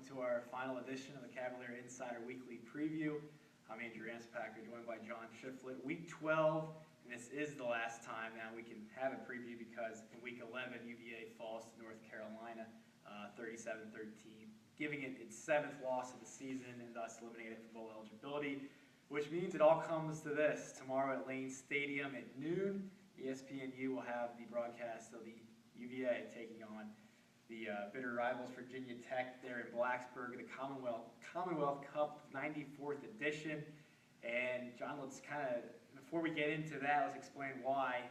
to our final edition of the Cavalier Insider Weekly Preview. I'm Andrew Ramspacher, joined by John Shifflett. Week 12, and this is the last time now we can have a preview because in Week 11, UVA falls to North Carolina 37-13, giving it its 7th loss of the season and thus eliminating it from bowl eligibility, which means it all comes to this. Tomorrow at Lane Stadium at noon, ESPNU will have the broadcast of the UVA taking on the bitter rivals Virginia Tech there in Blacksburg, the Commonwealth Cup 94th edition. And John, let's kind of, before we get into that, let's explain why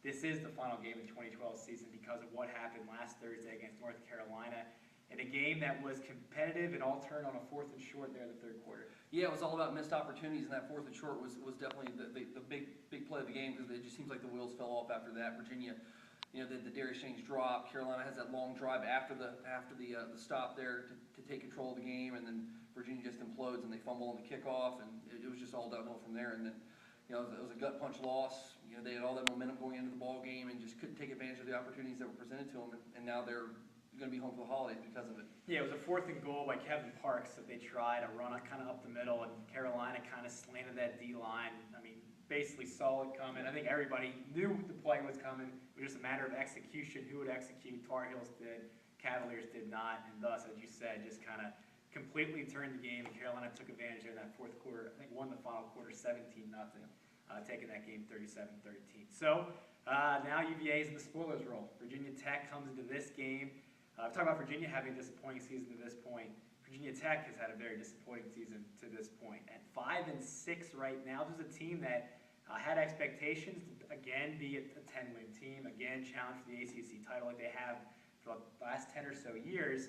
this is the final game of the 2012 season because of what happened last Thursday against North Carolina in a game that was competitive and all turned on a 4th and short there in the third quarter. Yeah, it was all about missed opportunities, and that 4th and short was definitely the big play of the game because it just seems like the wheels fell off after that. Virginia, the Darius James drop. Carolina has that long drive after the stop there to take control of the game, and then Virginia just implodes and they fumble on the kickoff, and it was just all downhill from there. And then, it was a gut punch loss. They had all that momentum going into the ball game and just couldn't take advantage of the opportunities that were presented to them, and now they're going to be home for the holidays because of it. Yeah, it was a 4th and goal by Kevin Parks that they tried to run it kind of up the middle, and Carolina kind of slanted that D-line. I mean, basically saw it coming. I think everybody knew the play was coming. It was just a matter of execution. Who would execute? Tar Heels did. Cavaliers did not, and thus, as you said, just kind of completely turned the game. And Carolina took advantage there in that 4th quarter. I think won the final quarter 17-0, taking that game 37-13. So now UVA is in the spoilers role. Virginia Tech comes into this game. Talk about Virginia having a disappointing season to this point. Virginia Tech has had a very disappointing season to this point. At 5-6 right now, there's a team that had expectations to again be a 10-win team, again challenge for the ACC title like they have for the last 10 or so years.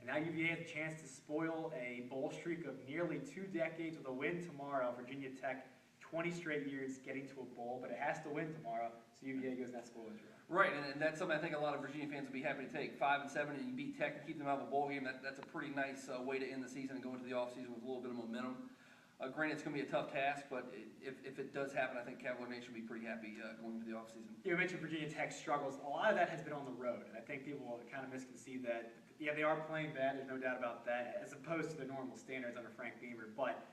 And now UVA has a chance to spoil a bowl streak of nearly 2 decades with a win tomorrow. Virginia Tech, 20 straight years getting to a bowl, but it has to win tomorrow, so UVA goes in that spoilers round. Right, and that's something I think a lot of Virginia fans would be happy to take. 5-7, and you beat Tech and keep them out of a bowl game. That's a pretty nice way to end the season and go into the offseason with a little bit of momentum. Granted, it's going to be a tough task, but if it does happen, I think Cavalier Nation will be pretty happy going into the offseason. You mentioned Virginia Tech struggles. A lot of that has been on the road, and I think people will kind of misconceive that. Yeah, they are playing bad, there's no doubt about that, as opposed to the normal standards under Frank Beamer, but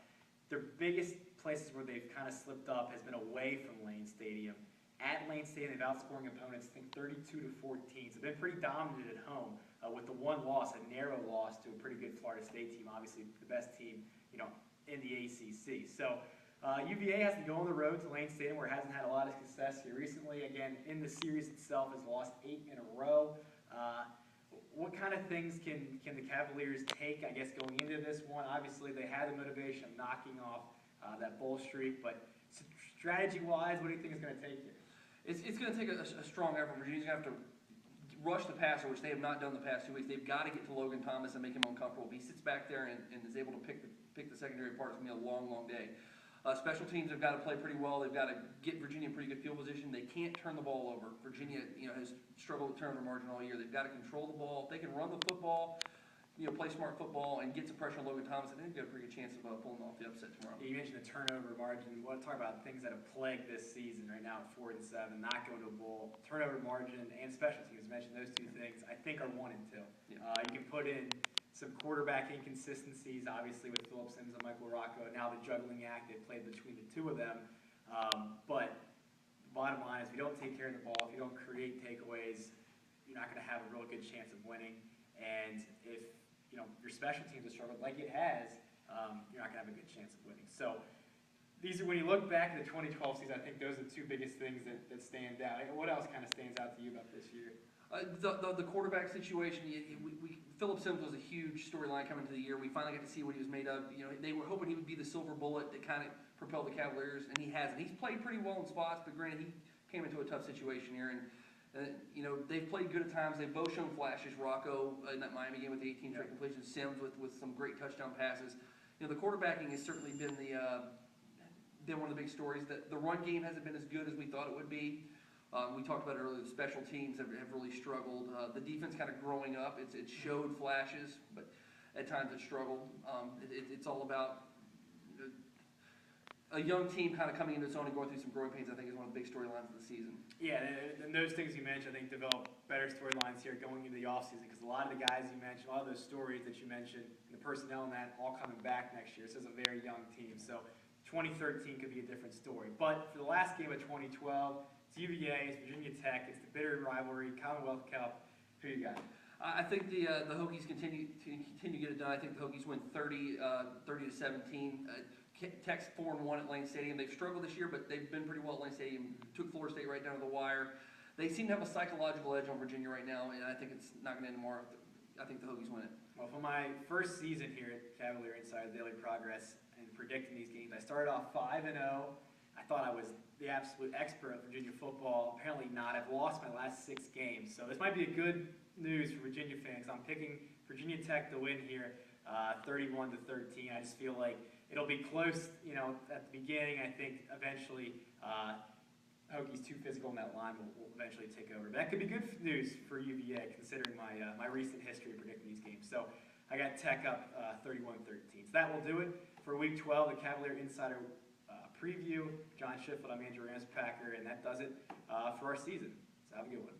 their biggest places where they've kind of slipped up has been away from Lane Stadium. At Lane Stadium, they've outscoring opponents, I think 32-14. So they've been pretty dominant at home with the one loss, a narrow loss to a pretty good Florida State team, obviously the best team, in the ACC. So UVA has to go on the road to Lane Stadium where it hasn't had a lot of success here recently. Again, in the series itself, has lost 8 in a row. What kind of things can the Cavaliers take, I guess, going into this one? Obviously, they had the motivation of knocking off that bowl streak, but strategy-wise, what do you think is going to take here? It's going to take a strong effort. Virginia's going to have to rush the passer, which they have not done the past 2 weeks. They've got to get to Logan Thomas and make him uncomfortable. If he sits back there and is able to pick the secondary apart, it's going to be a long, long day. Special teams have got to play pretty well. They've got to get Virginia in pretty good field position. They can't turn the ball over. Virginia, has struggled with turnover margin all year. They've got to control the ball. If they can run the football, play smart football and get some pressure on Logan Thomas, I think they've got a pretty good chance of pulling off the upset tomorrow. You mentioned the turnover margin. We want to talk about things that have plagued this season right now at 4-7, not going to a bowl. Turnover margin and special teams, mentioned those 2 things, I think are 1 and 2. Yeah. You can put in some quarterback inconsistencies, obviously with Phillip Sims and Michael Rocco. Now the juggling act they played between the 2 of them. But the bottom line is if you don't take care of the ball, if you don't create takeaways, you're not going to have a real good chance of winning. And if your special teams have struggled like it has, you're not going to have a good chance of winning. So when you look back at the 2012 season, I think those are the 2 biggest things that stand out. What else kind of stands out to you about this year? The quarterback situation, Phillip Sims was a huge storyline coming into the year. We finally got to see what he was made of. They were hoping he would be the silver bullet that kind of propelled the Cavaliers, and he hasn't. He's played pretty well in spots, but granted, he came into a tough situation here. And they've played good at times. They've both shown flashes. Rocco in that Miami game with the 18 straight completions. Sims with some great touchdown passes. The quarterbacking has certainly been one of the big stories. The run game hasn't been as good as we thought it would be. We talked about it earlier. The special teams have really struggled. The defense kind of growing up. It showed flashes, but at times it struggled. It's all about a young team kind of coming into its own and going through some growing pains, I think, is one of the big storylines of the season. Yeah, and those things you mentioned, I think, develop better storylines here going into the offseason, because a lot of the guys you mentioned, a lot of those stories that you mentioned, and the personnel in that, all coming back next year. This is a very young team, so 2013 could be a different story. But for the last game of 2012, it's UVA, it's Virginia Tech, it's the bitter rivalry, Commonwealth Cup. Who you got? I think the Hokies continue to get it done. I think the Hokies win 30 to 17. Tech's 4-1 at Lane Stadium. They've struggled this year, but they've been pretty well at Lane Stadium. Took Florida State right down to the wire. They seem to have a psychological edge on Virginia right now, and I think it's not going to end tomorrow. I think the Hokies win it. Well, for my first season here at Cavalier Insider Daily Progress and predicting these games, I started off 5-0. I thought I was the absolute expert of Virginia football. Apparently not. I've lost my last 6 games, so this might be a good news for Virginia fans. I'm picking Virginia Tech to win here, 31 to 13. I just feel like it'll be close, at the beginning. I think eventually Hokies too physical in that line will eventually take over. But that could be good news for UVA considering my recent history of predicting these games. So I got Tech up 31-13. So that will do it for Week 12, the Cavalier Insider preview. John Shifflett, I'm Andrew Ramspacher, and that does it for our season. So have a good one.